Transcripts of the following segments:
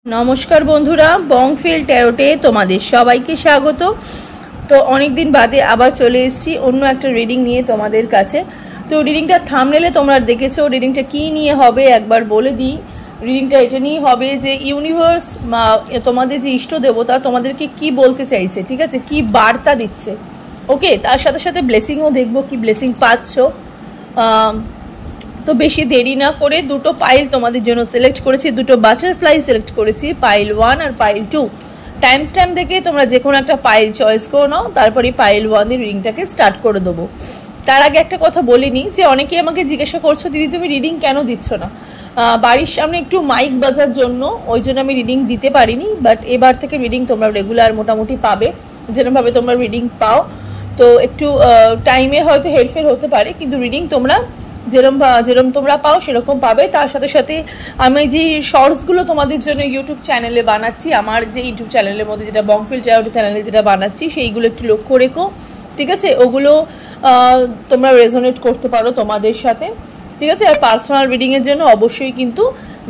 নমস্কার বন্ধুরা, বংফিল ট্যারোটে তোমাদের সবাইকে স্বাগত। তো অনেক দিন বাদে আবার চলে এসেছি অন্য একটা রিডিং নিয়ে তোমাদের কাছে। তো রিডিংটা থাম্বনেলে তোমরা দেখেছো, রিডিংটা কী নিয়ে হবে একবার বলে দিই। রিডিংটা এটা নিয়ে হবে যে ইউনিভার্স তোমাদের যে ইষ্ট দেবতা তোমাদেরকে কি বলতে চাইছে, ঠিক আছে, কি বার্তা দিচ্ছে। ওকে, তার সাথে সাথে ব্লেসিংও দেখবো, কি ব্লেসিং পাচ্ছ। তো বেশি দেরি না করে দুটো পাইল তোমাদের জন্য সিলেক্ট করেছি, দুটো বাটারফ্লাই সিলেক্ট করেছি, পাইল 1 আর পাইল 2। টাইম স্ট্যাম্প দেখে তোমরা যে কোনো একটা পাইল চয়েস করে নাও, তারপরে পাইল 1 এর রিডিংটাকে স্টার্ট করে দেবো। তার আগে একটা কথা বলিনি যে অনেকেই আমাকে জিজ্ঞাসা করছো, দিদি তুমি রিডিং কেন দিচ্ছ না। বাড়ির সামনে একটু মাইক বাজার জন্য, ওই জন্য আমি রিডিং দিতে পারিনি। বাট এবার থেকে রিডিং তোমরা রেগুলার মোটামুটি পাবে, যেরকমভাবে তোমরা রিডিং পাও। তো একটু টাইমে হয়তো হেরফের হতে পারে, কিন্তু রিডিং তোমরা যেরকম তোমরা পাও সেরকম পাবে। তার সাথে সাথে আমি যে শর্টসগুলো তোমাদের জন্য ইউটিউব চ্যানেলে বানাচ্ছি, আমার যে ইউটিউব চ্যানেলের মধ্যে যেটা বংফিল ট্যারোট চ্যানেলে যেটা বানাচ্ছি, সেইগুলো একটু লক্ষ্য রেখো, ঠিক আছে। ওগুলো তোমরা রেজোনেট করতে পারো তোমাদের সাথে, ঠিক আছে। আর পার্সোনাল রিডিংয়ের জন্য অবশ্যই কিন্তু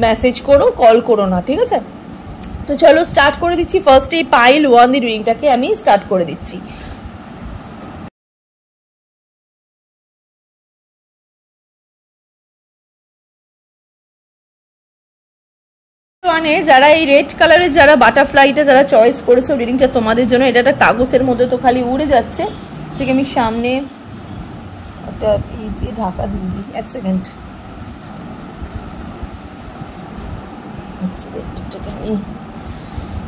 মেসেজ করো, কল করো না, ঠিক আছে। তো চলো স্টার্ট করে দিচ্ছি। ফার্স্টে পাইল 1 এর রিডিংটাকে আমি স্টার্ট করে দিচ্ছি। যারা এই রেড কালারের যারা বাটারফ্লাইটা যারা চয়েস করেছো, রিডিংটা তোমাদের জন্য। এটা একটা কাগজের মধ্যে তো খালি উড়ে যাচ্ছে, ঠিক। আমি সামনে একটা ঢাকা দিয়ে দিই, এক সেকেন্ড। এটাকে আমি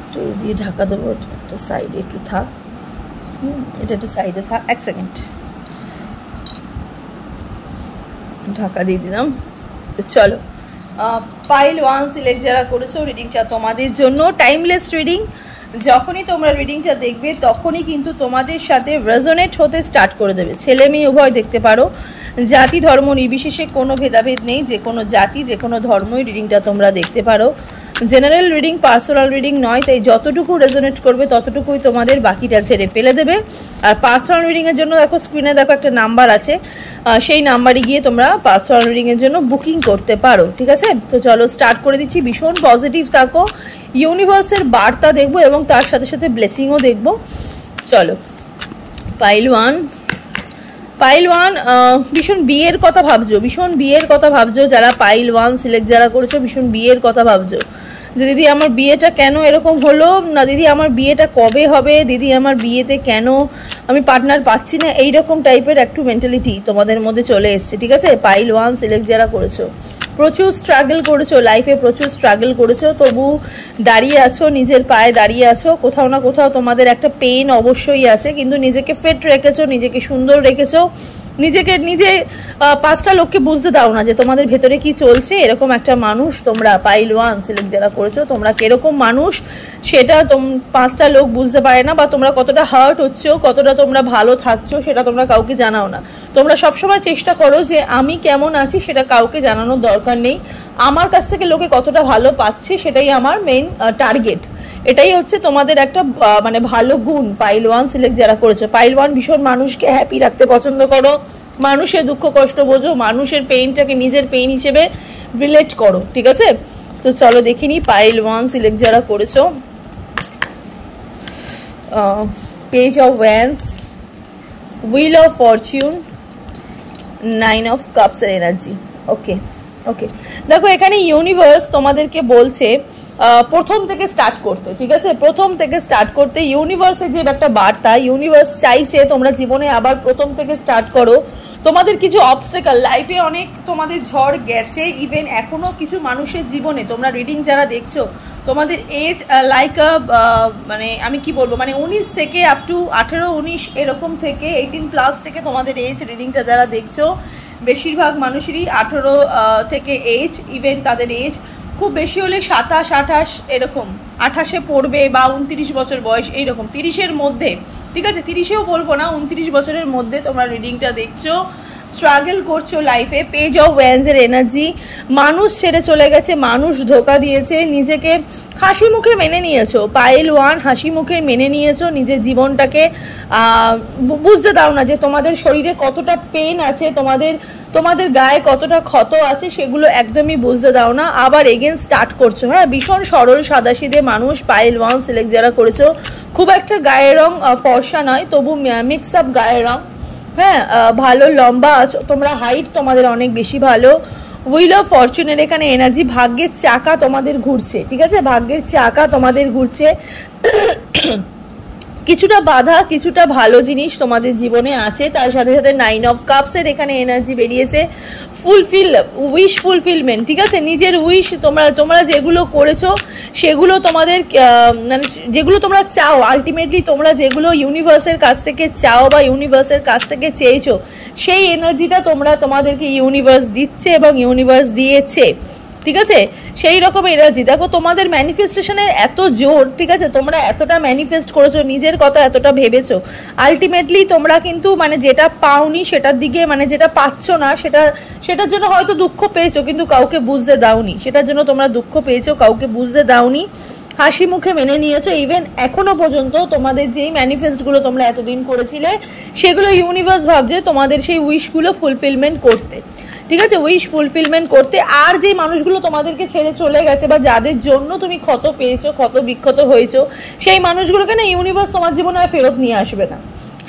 একটু দিয়ে ঢাকা দেবো, একটা সাইডে একটু থাক, এটা একটু সাইডে থাক, এক সেকেন্ড। ঢাকা দিয়ে দিলাম। তো চলো, পাইল 1 সিলেক্ট যারা করেছো, রিডিংটা তোমাদের জন্য। Timeless reading. যখনই তোমরা রিডিংটা দেখবে তখনই কিন্তু তোমাদের সাথে রেজোনেট হতে স্টার্ট করে দেবে। ছেলে মেয়ে উভয় দেখতে পারো, জাতি ধর্ম নির্বিশেষে কোনো ভেদাভেদ নেই। যে কোনো জাতি, যে কোনো ধর্মই রিডিংটা তোমরা দেখতে পারো। জেনারেল রিডিং, পার্সোনাল রিডিং নয়, তাই যতটুকু রেজোনেট করবে ততটুকুই তোমাদের, বাকিটা ছেড়ে ফেলে দেবে। আর পার্সোনাল রিডিংয়ের জন্য দেখো স্ক্রিনে দেখো একটা নাম্বার আছে, সেই নাম্বারে গিয়ে তোমরা পার্সোনাল রিডিংয়ের জন্য বুকিং করতে পারো, ঠিক আছে। তো চলো স্টার্ট করে দিচ্ছি। ভীষণ পজিটিভ থাকো, ইউনিভার্সের বার্তা দেখবো এবং তার সাথে সাথে ব্লেসিংও দেখবো। চলো, পাইল 1। পাইল 1 ভীষণ বিয়ের কথা ভাবছো, ভীষণ বিয়ের কথা ভাবছো। যারা পাইল 1 সিলেক্ট যারা করেছো, ভীষণ বিয়ের কথা ভাবছো যে দিদি আমার বিয়েটা কেন এরকম হলো না, দিদি আমার বিয়েটা কবে হবে, দিদি আমার বিয়েতে কেন আমি পার্টনার পাচ্ছি না, এইরকম টাইপের একটু মেন্টালিটি তোমাদের মধ্যে চলে এসছে, ঠিক আছে। পাইল 1 সিলেক্ট যারা করেছো, প্রচুর স্ট্রাগল করেছো লাইফে, প্রচুর স্ট্রাগল করেছো, তবু দাঁড়িয়ে আছো, নিজের পায়ে দাঁড়িয়ে আছো। কোথাও না কোথাও তোমাদের একটা পেইন অবশ্যই আছে, কিন্তু নিজেকে ফিট রেখেছো, নিজেকে সুন্দর রেখেছো, নিজেকে নিজে 5টা লোককে বুঝতে দাও না যে তোমাদের ভেতরে কি চলছে। এরকম একটা মানুষ তোমরা পাইল 1 সিলেক্ট যারা করেছো, তোমরা কিরকম মানুষ সেটা 5টা লোক বুঝতে পারে না, বা তোমরা কতটা হার্ট হচ্ছো, কতটা তোমরা ভালো থাকছো সেটা তোমরা কাউকে জানাও না। তোমরা সবসময় চেষ্টা করো যে আমি কেমন আছি সেটা কাউকে জানানোর দরকার নেই, আমার কাছ থেকে লোকে কতটা ভালো পাচ্ছে সেটাই আমার মেইন টার্গেট। এটাই হচ্ছে তোমাদের একটা মানে ভালো গুণ। পাইল 1 সিলেক্ট যারা করেছো, পাইল 1 ভীষণ মানুষকে হ্যাপি রাখতে পছন্দ করো, মানুষের দুঃখ কষ্ট বোঝো, মানুষের পেইনটাকে নিজের পেইন হিসেবে রিলেট করো, ঠিক আছে। তো চলো দেখিনি পাইল 1 সিলেক্ট যারা করেছো। Page of wands, wheel of Fortune, 9 of cups এর এনার্জি। ওকে ওকে, দেখো এখানে ইউনিভার্স তোমাদেরকে বলছে প্রথম থেকে স্টার্ট করতে, ঠিক আছে। প্রথম থেকে স্টার্ট করতে ইউনিভার্সের যে একটা বার্তা, ইউনিভার্স চাইছে তোমরা জীবনে আবার প্রথম থেকে স্টার্ট করো। তোমাদের কিছু অবস্টেকল লাইফে, অনেক তোমাদের ঝড় গেছে, ইভেন এখনো কিছু মানুষের জীবনে, তোমরা রিডিং যারা দেখছো তোমাদের এজ লাইক মানে আমি কি বলবো, মানে 19 থেকে আপ টু 18-19 এরকম থেকে 18+ থেকে তোমাদের এজ। রিডিংটা যারা দেখছো বেশিরভাগ মানুষেরই 18 থেকে এজ, ইভেন তাদের এজ খুব বেশি হলে 27-28 এরকম, 28-এ পড়বে, বা 29 বছর বয়স এইরকম, 30-এর মধ্যে, ঠিক আছে। 30-এও বলবো না, 29 বছরের মধ্যে তোমরা রিডিংটা দেখছো। স্ট্রাগল করছো লাইফে। পেজ অফ ওয়ান্ডসের এনার্জি, মানুষ ছেড়ে চলে গেছে, মানুষ ধোকা দিয়েছে, নিজেকে হাসি মুখে মেনে নিয়েছো। পাইল 1 হাসি মুখে মেনে নিয়েছো, নিজের জীবনটাকে বুঝতে দাও না যে তোমাদের শরীরে কতটা পেন আছে, তোমাদের গায়ে কতটা ক্ষত আছে, সেগুলো একদমই বুঝতে দাও না, আবার এগেন স্টার্ট করছো। হ্যাঁ, ভীষণ সরল সাদাসিধে মানুষ। পাইল 1 সিলেক্ট যারা করেছো, খুব একটা গায়ের রং ফর্সা নয়, তবু মিক্স আপ গায়ের রং। হ্যাঁ, ভালো লম্বা আছো তোমরা, হাইট তোমাদের অনেক বেশি ভালো। হুইল অফ ফরচুনের এখানে এনার্জি, ভাগ্যের চাকা তোমাদের ঘুরছে, ঠিক আছে, ভাগ্যের চাকা তোমাদের ঘুরছে। কিছুটা বাধা, কিছুটা ভালো জিনিস তোমাদের জীবনে আছে। তার সাথে সাথে 9 অফ কাপসের এখানে এনার্জি বেরিয়েছে। উইশ ফুলফিলমেন্ট, ঠিক আছে, নিজের উইশ তোমরা যেগুলো করেছো সেগুলো তোমাদের মানে যেগুলো তোমরা চাও, আলটিমেটলি তোমরা যেগুলো ইউনিভার্সের কাছ থেকে চাও বা ইউনিভার্সের কাছ থেকে চেয়েছো, সেই এনার্জিটা তোমাদেরকে ইউনিভার্স দিচ্ছে এবং ইউনিভার্স দিয়েছে, ঠিক আছে। সেই রকম এনার্জি দেখো, তোমাদের ম্যানিফেস্টেশনের এত জোর, ঠিক আছে, তোমরা এতটা ম্যানিফেস্ট করেছো, নিজের কথা এতটা ভেবেছো, আলটিমেটলি তোমরা কিন্তু মানে যেটা পাওনি সেটার দিকে, মানে যেটা পাচ্ছ না সেটার জন্য হয়তো দুঃখ পেয়েছো, কিন্তু কাউকে বুঝতে দাওনি, সেটার জন্য তোমরা দুঃখ পেয়েছো, কাউকে বুঝতে দাওনি, হাসি মুখে মেনে নিয়েছো। ইভেন এখনো পর্যন্ত তোমাদের যেই ম্যানিফেস্টগুলো তোমরা এতদিন করেছিলে, সেগুলো ইউনিভার্স ভাবছে তোমাদের সেই উইশগুলো ফুলফিলমেন্ট করতে, ঠিক আছে, উইশ ফুলফিলমেন্ট করতে। আর যে মানুষগুলো তোমাদেরকে ছেড়ে চলে গেছে বা যাদের জন্য তুমি ক্ষত পেয়েছো, ক্ষত বিক্ষত হয়েছো, সেই মানুষগুলোকে না ইউনিভার্স তোমার জীবনে আর ফেরত নিয়ে আসবে না।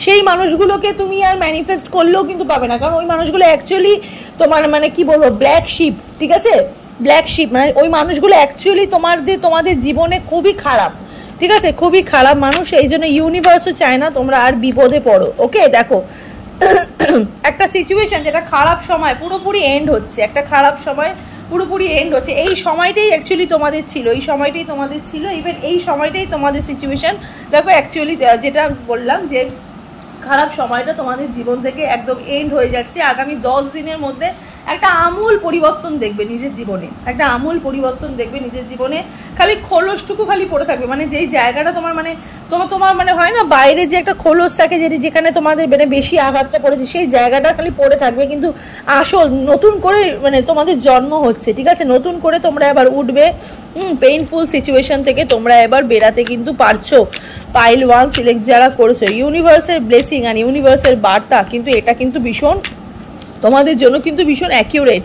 সেই মানুষগুলোকে তুমি আর ম্যানিফেস্ট করলেও কিন্তু পাবে না, কারণ ওই মানুষগুলো অ্যাকচুয়ালি তোমার মানে কি বলবো, ব্ল্যাক শিপ, ঠিক আছে, ব্ল্যাক শিপ, মানে ওই মানুষগুলো অ্যাকচুয়ালি তোমাদের জীবনে খুবই খারাপ, ঠিক আছে, খুবই খারাপ মানুষ। এই জন্য ইউনিভার্সও চায় না তোমরা আর বিপদে পড়ো। ওকে, দেখো একটা সিচুয়েশন যেটা খারাপ সময় পুরোপুরি এন্ড হচ্ছে, একটা খারাপ সময় পুরোপুরি এন্ড হচ্ছে, এই সময়টাই অ্যাকচুয়ালি তোমাদের ছিল, এই সময়টাই তোমাদের ছিল, ইভেন এই সময়টাই তোমাদের সিচুয়েশন। দেখো অ্যাকচুয়ালি যেটা বললাম যে খারাপ সময়টা তোমাদের জীবন থেকে একদম এন্ড হয়ে যাচ্ছে। আগামী 10 দিনের মধ্যে একটা আমূল পরিবর্তন দেখবে নিজের জীবনে, একটা আমূল পরিবর্তন দেখবে নিজের জীবনে। খালি খোলসটুকু খালি পড়ে থাকবে, মানে যেই জায়গাটা তোমার মানে তোমার মানে হয় না বাইরে যে একটা খোলস থাকে, যেখানে তোমাদের মানে বেশি আঘাতটা পড়েছে, সেই জায়গাটা খালি পড়ে থাকবে, কিন্তু আসল নতুন করে মানে তোমাদের জন্ম হচ্ছে, ঠিক আছে, নতুন করে তোমরা এবার উঠবে। পেইনফুল সিচুয়েশন থেকে তোমরা এবার বেরাতে কিন্তু পারছো। পাইল 1 সিলেক্ট যারা করেছো, ইউনিভার্সের ব্লেসিং আর ইউনিভার্সের বার্তা কিন্তু এটা কিন্তু ভীষণ তোমাদের জন্য কিন্তু ভীষণ অ্যাকিউরেট।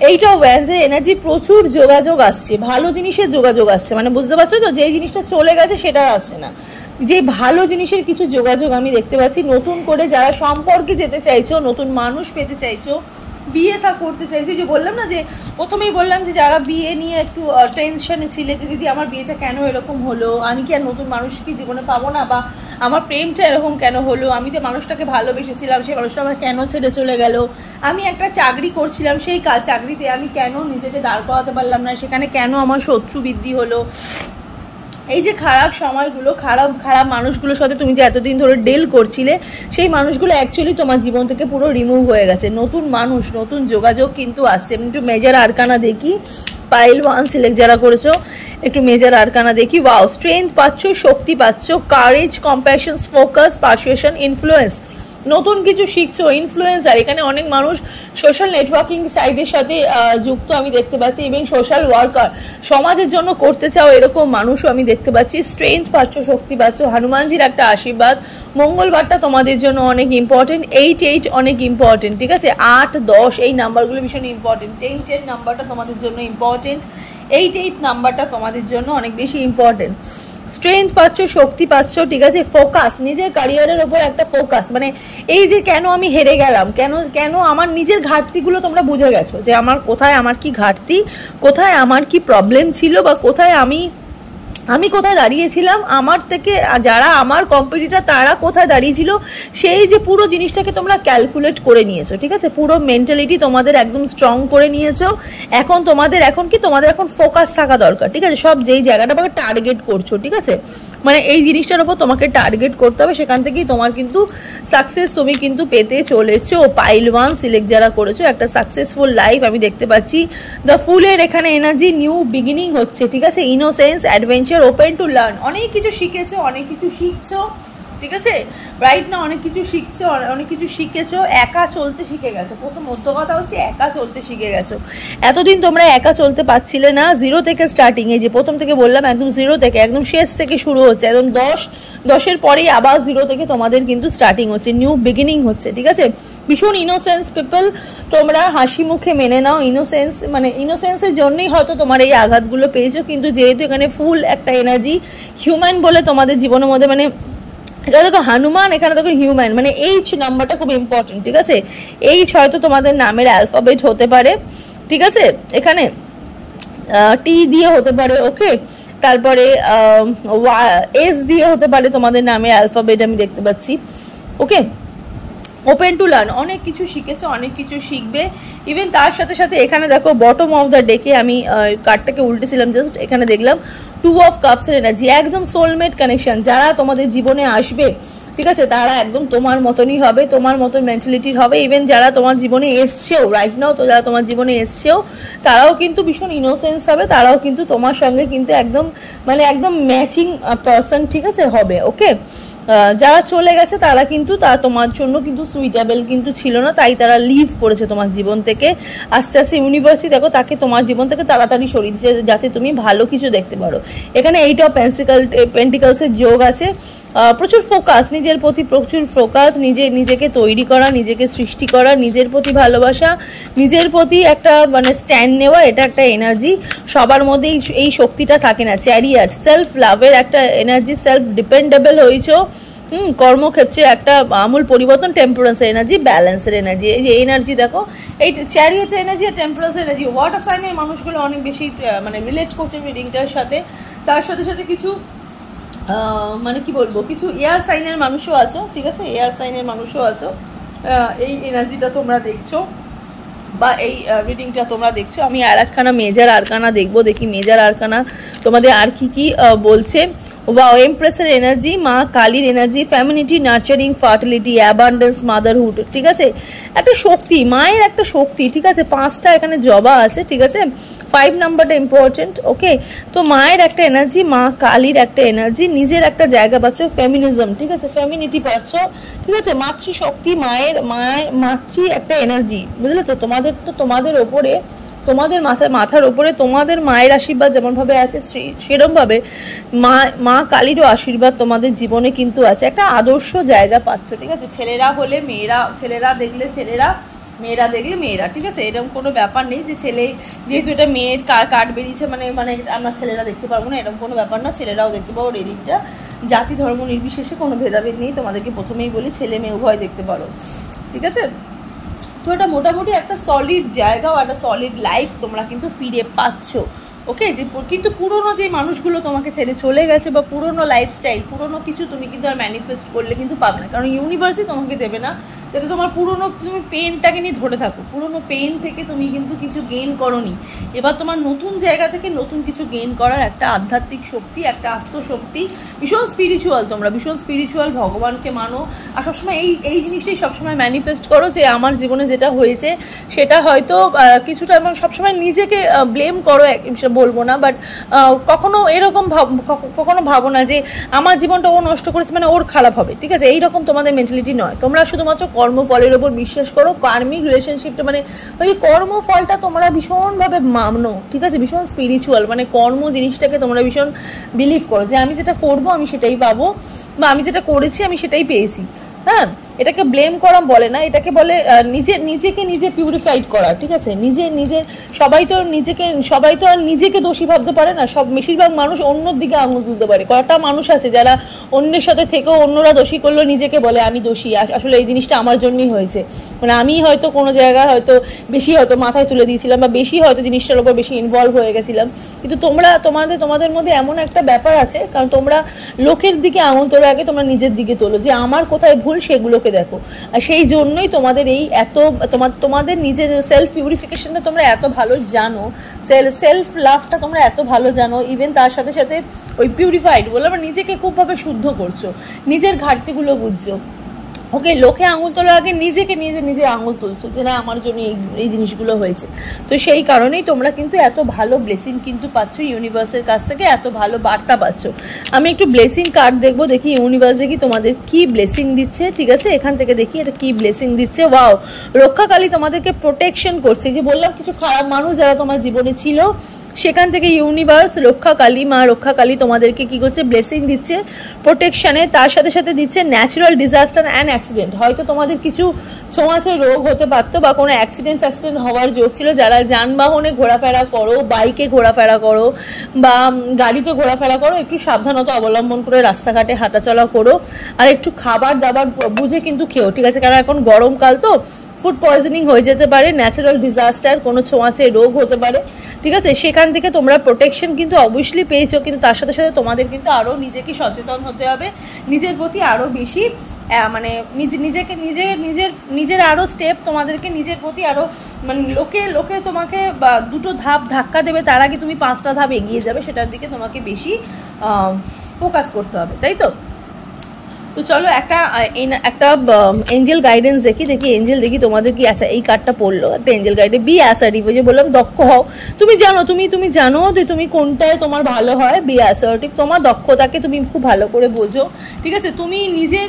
এইটা ওয়ান্সের এনার্জি, প্রচুর যোগাযোগ আসছে, ভালো জিনিসের যোগাযোগ আসছে, মানে বুঝতে পারছো তো, যেই জিনিসটা চলে গেছে সেটা আসছে না, যে ভালো জিনিসের কিছু যোগাযোগ আমি দেখতে পাচ্ছি। নতুন করে যারা সম্পর্কে যেতে চাইছো, নতুন মানুষ পেতে চাইছো, বিয়ে করতে চাইছো, যে বললাম না যে প্রথমেই বললাম যে যারা বিয়ে নিয়ে একটু টেনশনে ছিলে যে দিদি আমার বিয়েটা কেন এরকম হলো, আমি কি আর নতুন মানুষ কি জীবনে পাবো না, বা আমার প্রেমটা এরকম কেন হলো, আমি যে মানুষটাকে ভালোবেসেছিলাম সেই মানুষটা আমার কেন ছেড়ে চলে গেল, আমি একটা চাকরি করছিলাম সেই চাকরিতে আমি কেন নিজেকে দাঁড় করাতে পারলাম না, সেখানে কেন আমার শত্রু বৃদ্ধি হলো। এই যে খারাপ সময়গুলো, খারাপ মানুষগুলোর সাথে তুমি যে এতদিন ধরে ডিল করছিলে, সেই মানুষগুলো অ্যাকচুয়ালি তোমার জীবন থেকে পুরো রিমুভ হয়ে গেছে, নতুন মানুষ, নতুন যোগাযোগ কিন্তু আসছে। একটু মেজর আরকানা দেখি, পাইল 1 সিলেক্ট যারা করেছো, একটু মেজর আরকানা দেখি। ওয়াও, স্ট্রেংথ পাচ্ছ, শক্তি পাচ্ছ, courage, compassion, focus, persuasion, influence, নতুন কিছু শিখছো, ইনফ্লুয়েন্সার, এখানে অনেক মানুষ সোশ্যাল নেটওয়ার্কিং সাইটের সাথে যুক্ত আমি দেখতে পাচ্ছি, এবং সোশ্যাল ওয়ার্কার, সমাজের জন্য করতে চাও এরকম মানুষও আমি দেখতে পাচ্ছি। স্ট্রেংথ পাচ্ছ, শক্তি পাচ্ছ, হনুমানজির একটা আশীর্বাদ, মঙ্গলবারটা তোমাদের জন্য অনেক ইম্পর্টেন্ট, 8 অনেক ইম্পর্টেন্ট, ঠিক আছে, 8, 10 এই নাম্বারগুলো ভীষণ ইম্পর্টেন্ট, 10 নাম্বারটা তোমাদের জন্য ইম্পর্টেন্ট, 8 নাম্বারটা তোমাদের জন্য অনেক বেশি ইম্পর্টেন্ট। স্ট্রেংথ পাচ্ছ, শক্তি পাচ্ছ, ঠিক আছে, ফোকাস, নিজের ক্যারিয়ারের ওপর একটা ফোকাস, মানে এই যে কেন আমি হেরে গেলাম, কেন আমার নিজের ঘাটতিগুলো তোমরা বুঝে গেছো, যে আমার কোথায় আমার কি ঘাটতি, কোথায় আমার কি প্রবলেম ছিল, বা কোথায় আমি কোথায় দাঁড়িয়েছিলাম, আমার থেকে যারা আমার কম্পিটিটর তারা কোথায় দাঁড়িয়েছিল, সেই যে পুরো জিনিসটাকে তোমরা ক্যালকুলেট করে নিয়েছো, ঠিক আছে, পুরো মেন্টালিটি তোমাদের একদম স্ট্রং করে নিয়েছো। এখন তোমাদের এখন ফোকাস থাকা দরকার, ঠিক আছে, সব যেই জায়গাটা আমাকে টার্গেট করছো, ঠিক আছে, মানে এই জিনিসটার উপর তোমাকে টার্গেট করতে হবে, সেখান থেকেই তোমার কিন্তু সাকসেস তুমি কিন্তু পেতে চলেছো। পাইল 1 সিলেক্ট যারা করেছো, একটা সাকসেসফুল লাইফ আমি দেখতে পাচ্ছি। দ্য ফুলের এখানে এনার্জি, নিউ বিগিনিং হচ্ছে, ঠিক আছে, innocence, adventure, open to learn, অনেক কিছু শিখেছো, অনেক কিছু শিখছো, ঠিক আছে? রাইট না অনেক কিছু শিখছো, অনেক কিছু শিখেছো, একা চলতে শিখে গেছো। প্রথম মধ্য কথা হচ্ছে একা চলতে শিখে গেছো। এতদিন তোমরা একা চলতে পারছিলে না, জিরো থেকে স্টার্টিং, এই যে প্রথম থেকে বললাম একদম জিরো থেকে, একদম শেষ থেকে শুরু হচ্ছে, একদম 10-এর পরেই আবার জিরো থেকে তোমাদের কিন্তু স্টার্টিং হচ্ছে, নিউ বিগিনিং হচ্ছে। ঠিক আছে? ভীষণ ইনোসেন্স পিপল, তোমরা হাসি মুখে মেনে নাও। ইনোসেন্স মানে ইনোসেন্সের জন্যই হয়তো তোমার এই আঘাতগুলো পেয়েছো, কিন্তু যেহেতু এখানে ফুল একটা এনার্জি হিউম্যান বলে তোমাদের জীবনের মধ্যে, মানে এটা দেখো হনুমান, এখানে দেখো হিউম্যান, মানে এইচ নাম্বারটা খুব ইম্পর্টেন্ট। ঠিক আছে? এইচ হয়তো তোমাদের নামের অ্যালফাবেট হতে পারে। ঠিক আছে? এখানে টি দিয়ে হতে পারে, ওকে, তারপরে এস দিয়ে হতে পারে তোমাদের নামের অ্যালফাবেট, আমি দেখতে পাচ্ছি। ওকে, ওপেন টু লার্ন, অনেক কিছু শিখেছো, অনেক কিছু শিখবে। ইভেন তার সাথে সাথে এখানে দেখো বটম অফ দ্য ডেকে আমি কার্ডটাকে উল্টেছিলাম, জাস্ট এখানে দেখলাম 2 অফ কাপসের এনার্জি, একদম সোলমেট কানেকশন। যারা তোমাদের জীবনে আসবে, ঠিক আছে, তারা একদম তোমার মতনই হবে, তোমার মতন মেন্টালিটির হবে। ইভেন যারা তোমার জীবনে এসছেও রাইট নাও, তো যারা তোমার জীবনে এসছেও তারাও কিন্তু ভীষণ ইনোসেন্স হবে, তারাও কিন্তু তোমার সঙ্গে কিন্তু একদম মানে একদম ম্যাচিং পারসন, ঠিক আছে, হবে। ওকে, যারা চলে গেছে তারা কিন্তু তোমার জন্য কিন্তু সুইটেবল কিন্তু ছিল না, তাই তারা লিভ করেছে তোমার জীবন থেকে। আস্তে আস্তে ইউনিভার্সই দেখো তাকে তোমার জীবন থেকে তাড়াতাড়ি সরিয়ে দিচ্ছে, যাতে তুমি ভালো কিছু দেখতে পারো। এখানে 8 অফ পেন্টিকলসের যোগ আছে। প্রচুর ফোকাস, নিজের প্রতি প্রচুর ফোকাস, নিজেকে তৈরি করা, নিজেকে সৃষ্টি করা, নিজের প্রতি ভালোবাসা, নিজের প্রতি একটা মানে স্ট্যান্ড নেওয়া, এটা একটা এনার্জি। সবার মধ্যে এই শক্তিটা থাকে না। চ্যারিয়াট, সেলফ লাভের একটা এনার্জি, সেলফ ডিপেন্ডেবল হয়েছো। কর্মক্ষেত্রে একটা আমূল পরিবর্তন, টেম্পারেন্সের এনার্জি, ব্যালেন্সের এনার্জি। এই যে এনার্জি দেখো, এই চ্যারিয়াটের এনার্জি আর টেম্পারেন্সের এনার্জি, ওয়াটার সাইনের মানুষগুলো অনেক বেশি মানে রিলেট করছে রিডিংটার সাথে। তার সাথে সাথে কিছু মানে কি বলবো, কিছু এয়ার সাইনের মানুষও আছো। ঠিক আছে? এয়ার সাইনের মানুষও আছো। এই এনার্জিটা তোমরা দেখছো বা এই রিডিংটা তোমরা দেখছো। আমি আর একখানা মেজার আরকানা দেখবো, দেখি মেজার আরকানা তোমাদের আর কি কি বলছে। ওয়াও, এমপ্রেসের এনার্জি, মা কালীর এনার্জি, ফ্যামিলিটি, নার্চারিং, ফার্টিলিটি, অ্যাবান্ডেন্স, মাদারহুড। ঠিক আছে? একটা শক্তি, মায়ের একটা শক্তি। ঠিক আছে? 5টা এখানে জবা আছে। ঠিক আছে? 5 নাম্বারটা ইম্পর্টেন্ট। ওকে, তো মায়ের একটা এনার্জি, মা কালীর একটা এনার্জি, নিজের একটা জায়গা পাচ্ছ, ফেমিনিজম। ঠিক আছে? ফেমিনিটি পাচ্ছ। ঠিক আছে? মাতৃশক্তি, মাতৃ একটা এনার্জি, বুঝলে তো? তোমাদের ওপরে, তোমাদের মাথার ওপরে তোমাদের মায়ের আশীর্বাদ যেমনভাবে আছে, সেরকমভাবে মা কালীরও আশীর্বাদ তোমাদের জীবনে কিন্তু আছে। একটা আদর্শ জায়গা পাচ্ছ। ঠিক আছে? ছেলেরা হলে মেয়েরা, ছেলেরা দেখলে ছেলেরা, মেয়েরা দেখলে মেয়েরা। ঠিক আছে? এরকম কোনো ব্যাপার নেই যে ছেলে, যেহেতু এটা মেয়ের কার্ড বেরিয়েছে মানে আমরা ছেলেরা দেখতে পারবো না, এরকম কোনো ব্যাপার না। ছেলেরাও দেখতে পাবো। রিডিংটা জাতি ধর্ম নির্বিশেষে কোনো ভেদাভেদ নেই, তোমাদেরকে প্রথমেই বলি ছেলে মেয়ে উভয় দেখতে পারো। ঠিক আছে? তো এটা মোটামুটি একটা সলিড জায়গা ও একটা সলিড লাইফ তোমরা কিন্তু ফিরে পাচ্ছ। ওকে, যে কিন্তু পুরোনো যে মানুষগুলো তোমাকে ছেড়ে চলে গেছে বা পুরোনো লাইফস্টাইল, পুরোনো কিছু তুমি কিন্তু আর ম্যানিফেস্ট করলে কিন্তু পাবে না, কারণ ইউনিভার্সই তোমাকে দেবে না। যাতে তোমার পুরোনো, তুমি পেনটাকে নিয়ে ধরে থাকো, পুরোনো পেন থেকে তুমি কিন্তু কিছু গেইন করোনি। এবার তোমার নতুন জায়গা থেকে নতুন কিছু গেইন করার একটা আধ্যাত্মিক শক্তি, একটা আত্মশক্তি, ভীষণ স্পিরিচুয়াল, তোমরা ভীষণ স্পিরিচুয়াল, ভগবানকে মানো। আর সবসময় এই জিনিসটাই সবসময় ম্যানিফেস্ট করো যে আমার জীবনে যেটা হয়েছে সেটা হয়তো কিছুটা, এবং সবসময় নিজেকে ব্লেম করো, বলবো না, বাট কখনো এরকম কখনো ভাবো না যে আমার জীবনটা ও নষ্ট করেছে মানে ওর খারাপ হবে। ঠিক আছে? এইরকম তোমাদের মেন্টালিটি নয়। তোমরা শুধুমাত্র কর্মফলের ওপর বিশ্বাস করো, কার্মিক রিলেশনশিপটা মানে ওই কর্মফলটা তোমরা ভীষণভাবে মানো। ঠিক আছে? ভীষণ স্পিরিচুয়াল, মানে কর্ম জিনিসটাকে তোমরা ভীষণ বিলিভ করো যে আমি যেটা করবো আমি সেটাই পাবো, বা আমি যেটা করেছি আমি সেটাই পেয়েছি। হ্যাঁ, এটাকে ব্লেম করা বলে না, এটাকে বলে নিজেকে নিজে পিউরিফাইড করা। ঠিক আছে? নিজে সবাই তো আর নিজেকে দোষী ভাবতে পারে না। বেশিরভাগ মানুষ অন্যর দিকে আঙুল তুলতে পারে। কয়েকটা মানুষ আছে যারা অন্যের সাথে থেকেও অন্যরা দোষী করলো নিজেকে বলে আমি দোষী, আসলে এই জিনিসটা আমার জন্যই হয়েছে, মানে আমি হয়তো কোনো জায়গায় হয়তো বেশি হয়তো মাথায় তুলে দিয়েছিলাম, বা বেশি হয়তো জিনিসটার উপর বেশি ইনভলভ হয়ে গেছিলাম। কিন্তু তোমাদের মধ্যে এমন একটা ব্যাপার আছে, কারণ তোমরা লোকের দিকে আঙুল তোলার আগে তোমরা নিজের দিকে তোলো, যে আমার কোথায় ভুল সেগুলোকে দেখো। আর সেই জন্যই তোমাদের এই এত তোমাদের নিজের সেলফ পিউরিফিকেশনটা তোমরা এত ভালো জানো, সেলফ লাভটা তোমরা এত ভালো জানো। ইভেন তার সাথে সাথে ওই পিউরিফাইড বলে নিজেকে খুবভাবে শুদ্ধ করছো, নিজের ঘাটতিগুলো বুঝছো। ওকে, লোকে আঙুল তোলার আগে নিজেকে নিজে আঙুল তুলছো যে না আমার জন্য এই জিনিসগুলো হয়েছে। তো সেই কারণেই তোমরা কিন্তু এত ভালো ব্লেসিং কিন্তু পাচ্ছ ইউনিভার্সের কাছ থেকে, এত ভালো বার্তা পাচ্ছ। আমি একটু ব্লেসিং কার্ড দেখবো, দেখি ইউনিভার্স দেখি তোমাদের কি ব্লেসিং দিচ্ছে। ঠিক আছে, এখান থেকে দেখি এটা কি ব্লেসিং দিচ্ছে। ওয়াও, রক্ষাকালী তোমাদেরকে প্রোটেকশন করছে। যে বললাম কিছু খারাপ মানুষ যারা তোমার জীবনে ছিল, সেখান থেকে ইউনিভার্স রক্ষাকালী, মা রক্ষাকালী তোমাদেরকে কি করছে, ব্লেসিং দিচ্ছে প্রোটেকশনে। তার সাথে সাথে দিচ্ছে ন্যাচারাল ডিজাস্টার অ্যান্ড অ্যাক্সিডেন্ট। হয়তো তোমাদের কিছু ছোঁয়াচে রোগ হতে পারতো বা কোনো অ্যাক্সিডেন্ট হওয়ার যোগ ছিল। যারা যানবাহনে ঘোরাফেরা করো, বাইকে ঘোরাফেরা করো বা গাড়িতে ঘোরাফেরা করো, একটু সাবধানতা অবলম্বন করে রাস্তাঘাটে হাঁটাচলা করো। আর একটু খাবার দাবার বুঝে কিন্তু খেও, ঠিক আছে? কারণ এখন গরমকাল তো ফুড পয়জনিং হয়ে যেতে পারে, ন্যাচারাল ডিজাস্টার, কোনো ছোঁয়াচে রোগ হতে পারে, ঠিক আছে? সেখান থেকে তোমরা প্রোটেকশন কিন্তু অবশ্যই পেয়েছো, কিন্তু তার সাথে সাথে তোমাদের কিন্তু আরও নিজেকে সচেতন হতে হবে, নিজের প্রতি আরও বেশি মানে নিজের আরও স্টেপ তোমাদেরকে নিজের প্রতি আরও মানে লোকে তোমাকে দুটো ধাপ ধাক্কা দেবে, তার আগে তুমি 5টা ধাপ এগিয়ে যাবে, সেটার দিকে তোমাকে বেশি ফোকাস করতে হবে, তাই তো? তো চলো একটা এঞ্জেল গাইডেন্স দেখি এঞ্জেল দেখি তোমাদের কি। আচ্ছা, এই কার্ডটা পড়লো একটা এঞ্জেল গাইডে, বি অ্যাসার্টিভ। ওই যে বললাম দক্ষ হও, তুমি জানো তুমি জানো যে তুমি কোনটায় তোমার ভালো হয়। বি অ্যাসার্টিভ, তোমার দক্ষতাকে তুমি খুব ভালো করে বোঝো, ঠিক আছে? তুমি নিজের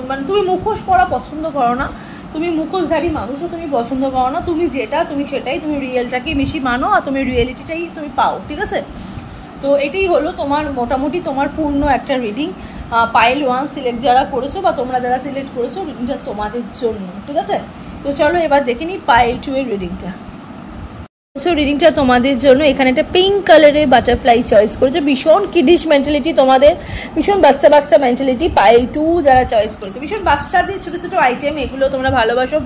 মানে তুমি মুখোশ পরা পছন্দ করো না, তুমি মুখোশধারী মানুষও তুমি পছন্দ করো না, তুমি যেটা তুমি সেটাই, তুমি রিয়েলটাকেই বেশি মানো আর তুমি রিয়েলিটিটাই তুমি পাও, ঠিক আছে? তো এটাই হলো তোমার মোটামুটি তোমার পূর্ণ একটা রিডিং। পাইল 1 সিলেক্ট যারা করেছো বা তোমরা যারা সিলেক্ট করেছো, রিডিংটা তোমাদের জন্য, ঠিক আছে? তো চলো এবার দেখে নিই পাইল 2 এর রিডিংটা। রিডিংটা তোমাদের জন্য। এখানে একটা পিঙ্ক কালারের বাটারফ্লাই চয়েস করেছো, ভীষণ কিডিশ মেন্টালিটি তোমাদের, ভীষণ বাচ্চা মেন্টালিটি। পাইল 2 যারা চয়েস করেছো, ভীষণ বাচ্চা যে ছোটো ছোটো আইটেম এগুলো তোমরা ভালোবাসো,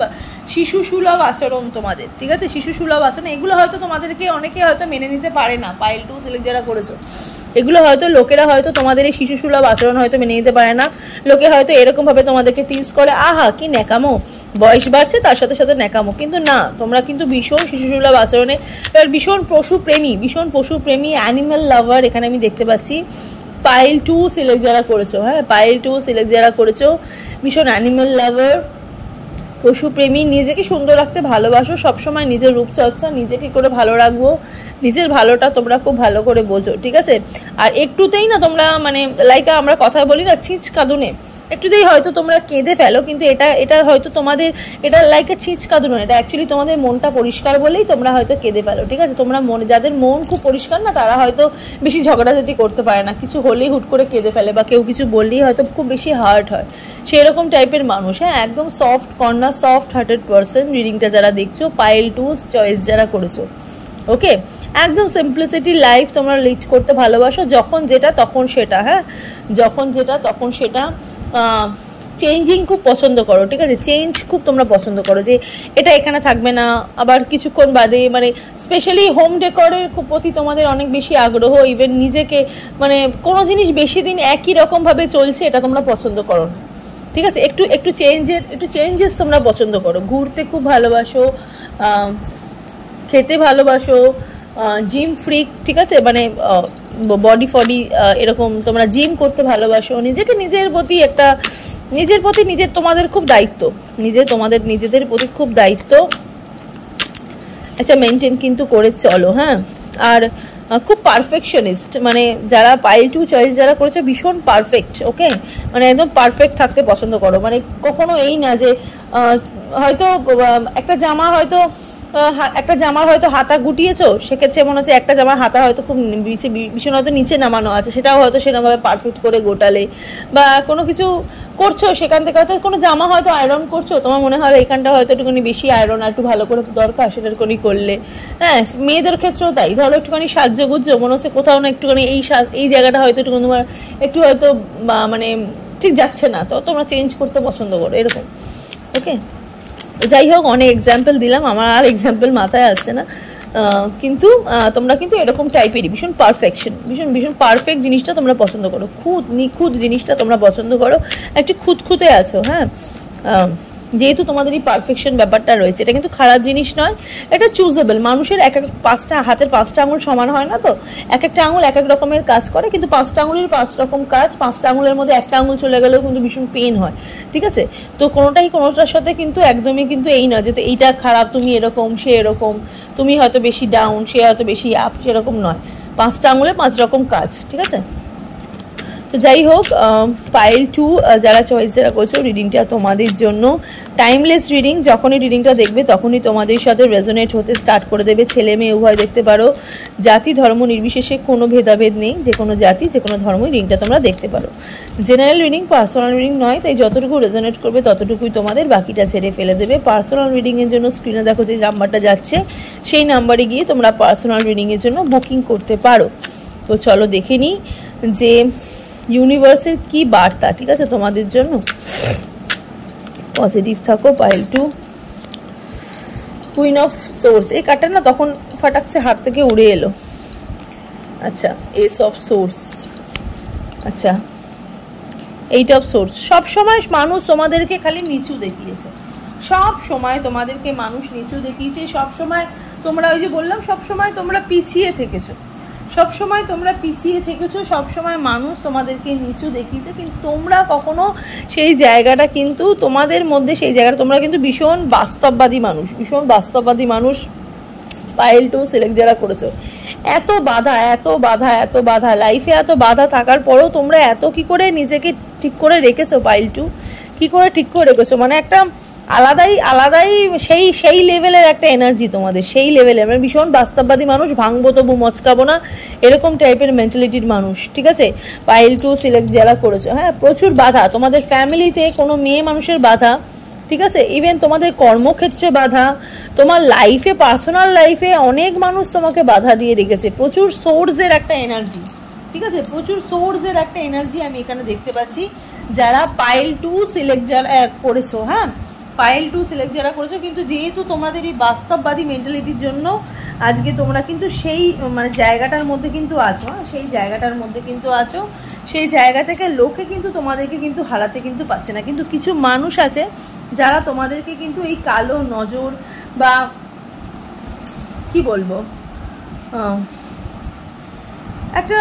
শিশু সুলভ আচরণ তোমাদের, ঠিক আছে? শিশু সুলভ আচরণ এগুলো হয়তো তোমাদেরকে অনেকে হয়তো মেনে নিতে পারে না। পাইল 2 সিলেক্ট যারা করেছো, এগুলো হয়তো লোকেরা হয়তো তোমাদের এই শিশু সুলভ আচরণ হয়তো মেনে নিতে পারে না। লোকে হয়তো এরকমভাবে তোমাদেরকে টিজ করে, আহা কি ন্যাকামো, বয়স বাড়ছে তার সাথে সাথে ন্যাকামো। কিন্তু না, তোমরা কিন্তু ভীষণ শিশু সুলভ আচরণে, ভীষণ পশুপ্রেমী অ্যানিম্যাল লাভার এখানে আমি দেখতে পাচ্ছি। পাইল 2 সিলেক্ট যারা করেছো, হ্যাঁ পাইল 2 সিলেক্ট যারা করেছো, ভীষণ অ্যানিম্যাল লাভার, পশুপ্রেমী, নিজেকে সুন্দর রাখতে ভালোবাসো, সবসময় নিজের রূপচর্চা, নিজেকে করে ভালো রাখবো, নিজের ভালোটা তোমরা খুব ভালো করে বোঝো, ঠিক আছে? আর একটুতেই না তোমরা মানে লাইকা আমরা কথা বলি না ছিঁচ কাঁদুনে, একটুতেই হয়তো তোমরা কেঁদে ফেলো, কিন্তু এটা হয়তো তোমাদের এটা লাইকা ছিঁচ কাঁদুনে, এটা অ্যাকচুয়ালি তোমাদের মনটা পরিষ্কার বলেই তোমরা হয়তো কেঁদে ফেলো, ঠিক আছে? তোমরা মনে যাদের মন খুব পরিষ্কার না, তারা হয়তো বেশি ঝগড়াঝাটি করতে পারে না, কিছু হলেই হুট করে কেঁদে ফেলে বা কেউ কিছু বললেই হয়তো খুব বেশি হার্ট হয়, সেরকম টাইপের মানুষ। হ্যাঁ, একদম soft corner, soft hearted person রিডিংটা যারা দেখছো, পাইল 2 চয়েস যারা করেছো, ওকে? একদম সিম্পলিসিটি লাইফ তোমরা লিড করতে ভালোবাসো, যখন যেটা তখন সেটা, হ্যাঁ যখন যেটা তখন সেটা। চেঞ্জিং খুব পছন্দ করো, ঠিক আছে? চেঞ্জ খুব তোমরা পছন্দ করো, যে এটা এখানে থাকবে না, আবার কিছুক্ষণ বাদে, মানে স্পেশালি হোম ডেকরের প্রতি তোমাদের অনেক বেশি আগ্রহ। ইভেন নিজেকে মানে কোনো জিনিস বেশি দিন একই রকমভাবে চলছে এটা তোমরা পছন্দ করো না, ঠিক আছে? একটু চেঞ্জেস তোমরা পছন্দ করো। ঘুরতে খুব ভালোবাসো, খেতে ভালোবাসো, জিম ফ্রিক, ঠিক আছে? মানে বডি ফডি এরকম তোমরা জিম করতে ভালোবাসো, নিজের প্রতি তোমাদের খুব দায়িত্ব, নিজেদের প্রতি খুব দায়িত্ব একটা মেনটেন কিন্তু করে চলো, হ্যাঁ? আর খুব পারফেকশনিস্ট, মানে যারা পাইল 2 চয়েস যারা করেছো ভীষণ পারফেক্ট, ওকে? মানে একদম পারফেক্ট থাকতে পছন্দ করো, মানে কখনো এই না যে হয়তো একটা জামার হয়তো হাতা গুটিয়েছো, সেক্ষেত্রে মনে হচ্ছে একটা জামার হাতা হয়তো খুব ভীষণ হয়তো নিচে নামানো আছে, সেটাও হয়তো সেরকমভাবে পারফেক্ট করে গোটালে, বা কোনো কিছু করছো সেখান থেকে হয়তো কোনো জামা হয়তো আয়রন করছো, তোমার মনে হয় এইখানটা হয়তো একটুখানি বেশি আয়রন আর একটু ভালো করে দরকার, সেটা একটুখানি করলে। হ্যাঁ, মেয়েদের ক্ষেত্রেও তাই, ধরো একটুখানি সাজগুজ্জ মনে হচ্ছে কোথাও না একটুখানি এই জায়গাটা হয়তো একটুখানি তোমার একটু হয়তো মানে ঠিক যাচ্ছে না, তো তোমরা চেঞ্জ করতে পছন্দ করো, এরকম, ওকে? যাই হোক, অনেক এক্সাম্পল দিলাম, আমার আর এক্সাম্পল মাথায় আসছে না, কিন্তু তোমরা কিন্তু এরকম টাইপেরই ভীষণ ভীষণ পারফেক্ট জিনিসটা তোমরা পছন্দ করো, নিখুঁত জিনিসটা তোমরা পছন্দ করো, একটু খুঁতখুঁতে আছো, হ্যাঁ? যেহেতু তোমাদের এই পারফেকশন ব্যাপারটা রয়েছে, এটা কিন্তু খারাপ জিনিস নয়, এটা চুজেবল। মানুষের এক এক হাতের 5টা আঙুল সমান হয় না, তো এক একটা আঙুল এক এক রকমের কাজ করে, কিন্তু 5টা আঙুলের 5 রকম কাজ। 5টা আঙুলের মধ্যে একটা আঙুল চলে গেলেও কিন্তু ভীষণ পেন হয়, ঠিক আছে? তো কোনোটার সাথে কিন্তু একদমই কিন্তু এই নয় যে এইটা খারাপ, তুমি এরকম সে এরকম, তুমি হয়তো বেশি ডাউন সে হয়তো বেশি আপ, সেরকম নয়। 5টা আঙুলে 5 রকম কাজ, ঠিক আছে? তো যাই হোক, পাইল 2 যারা চয়েস যারা করছো, রিডিংটা তোমাদের জন্য টাইমলেস রিডিং। যখনই রিডিংটা দেখবে তখনই তোমাদের সাথে রেজোনেট হতে স্টার্ট করে দেবে। ছেলে মেয়ে উভয় দেখতে পারো, জাতি ধর্ম নির্বিশেষে কোনো ভেদাভেদ নেই, যে কোনো জাতি যে কোনো ধর্ম রিডিংটা তোমরা দেখতে পারো। জেনারেল রিডিং, পার্সোনাল রিডিং নয়, তাই যতটুকু রেজোনেট করবে ততটুকুই তোমাদের, বাকিটা ছেড়ে ফেলে দেবে। পার্সোনাল রিডিংয়ের জন্য স্ক্রিনে দেখো যে নাম্বারটা যাচ্ছে, সেই নাম্বারে গিয়ে তোমরা পার্সোনাল রিডিংয়ের জন্য বুকিং করতে পারো। তো চলো দেখে নিই যে ইউনিভার্সের কি বার্তা, ঠিক আছে, তোমাদের জন্য। পজিটিভ থাকো। Pile 2, queen of swords. এই কার্ডটা না তখন ফাটাকসে হাত থেকে উড়ে এলো। আচ্ছা, এস অফ সোর্স। আচ্ছা, এইট অফ সোর্স। সব সময় মানুষ তোমাদেরকে খালি নিচু দেখিয়েছে, সব সময় তোমাদেরকে মানুষ নিচু দেখিয়েছে, সব সময় তোমরা ওই যে বললাম, সব সময় তোমরা পিছিয়ে থেকেছো, সব সময় তোমরা পিছিয়ে থেকেছো, সব সময় মানুষ তোমাদেরকে নিচু দেখিয়েছে, কিন্তু তোমরা কখনো সেই জায়গাটা কিন্তু তোমাদের মধ্যে, সেই জায়গাটা তোমরা কিন্তু ভীষণ বাস্তববাদী মানুষ, ভীষণ বাস্তববাদী মানুষ। পাইল 2 সিলেক্ট যারা করেছো, এত বাধা এত বাধা এত বাধা লাইফে, এত বাধা থাকার পরেও তোমরা এত কি করে নিজেকে ঠিক করে রেখেছো? পাইল 2 কি করে ঠিক করে রেখেছো? মানে একটা আলাদাই সেই লেভেলের একটা এনার্জি তোমাদের, সেই লেভেলের, মানে ভীষণ বাস্তববাদী মানুষ, ভাঙবো তবু মচকাবো না, এরকম টাইপের মেন্টালিটির মানুষ, ঠিক আছে? পাইল 2 সিলেক্ট যারা করেছো, হ্যাঁ, প্রচুর বাধা তোমাদের ফ্যামিলিতে, কোনো মেয়ে মানুষের বাধা, ঠিক আছে? ইভেন তোমাদের কর্মক্ষেত্রে বাধা, তোমার লাইফে, পার্সোনাল লাইফে অনেক মানুষ তোমাকে বাধা দিয়ে রেখেছে। প্রচুর সোর্সের একটা এনার্জি, ঠিক আছে, প্রচুর সোর্সের একটা এনার্জি আমি এখানে দেখতে পাচ্ছি। যারা পাইল 2 সিলেক্ট যারা করেছো, হ্যাঁ, পাইল 2 সিলেক্ট যারা করেছো, কিন্তু যেহেতু তোমাদের এই বাস্তববাদী মেন্টালিটির জন্য আজকে তোমরা কিন্তু সেই মানে জায়গাটার মধ্যে কিন্তু আছো, হ্যাঁ, সেই জায়গাটার মধ্যে কিন্তু আছো, সেই জায়গা থেকে লোকে কিন্তু তোমাদেরকে কিন্তু হারাতে কিন্তু পারছে না। কিন্তু কিছু মানুষ আছে যারা তোমাদেরকে কিন্তু এই কালো নজর বা কি বলবো, একটা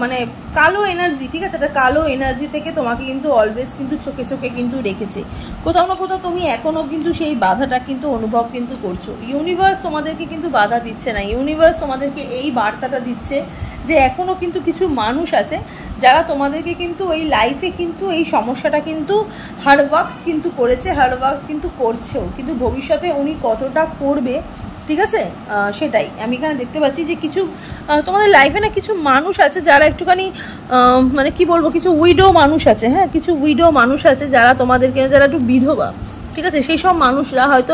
মানে কালো এনার্জি, ঠিক আছে, একটা কালো এনার্জি থেকে তোমাকে কিন্তু অলওয়েজ কিন্তু চোখে চোখে কিন্তু রেখেছে। কোথাও না কোথাও তুমি এখনও কিন্তু সেই বাধাটা কিন্তু অনুভব কিন্তু করছো। ইউনিভার্স তোমাদেরকে কিন্তু বাধা দিচ্ছে না, ইউনিভার্স তোমাদেরকে এই বার্তাটা দিচ্ছে যে এখনও কিন্তু কিছু মানুষ আছে যারা তোমাদেরকে কিন্তু এই লাইফে কিন্তু এই সমস্যাটা কিন্তু হার্ডওয়ার্ক কিন্তু করেছে, হার্ডওয়ার্ক কিন্তু করছেও, কিন্তু ভবিষ্যতে উনি কতটা করবে, ঠিক আছে, সেটাই আমি এখানে দেখতে পাচ্ছি। যে কিছু তোমাদের লাইফে না কিছু মানুষ আছে যারা একটুখানি মানে কি বলবো, কিছু উইডো মানুষ আছে, হ্যাঁ, কিছু উইডো মানুষ আছে যারা তোমাদেরকে, যারা একটু বিধবা, ঠিক আছে, সেই সব মানুষরা হয়তো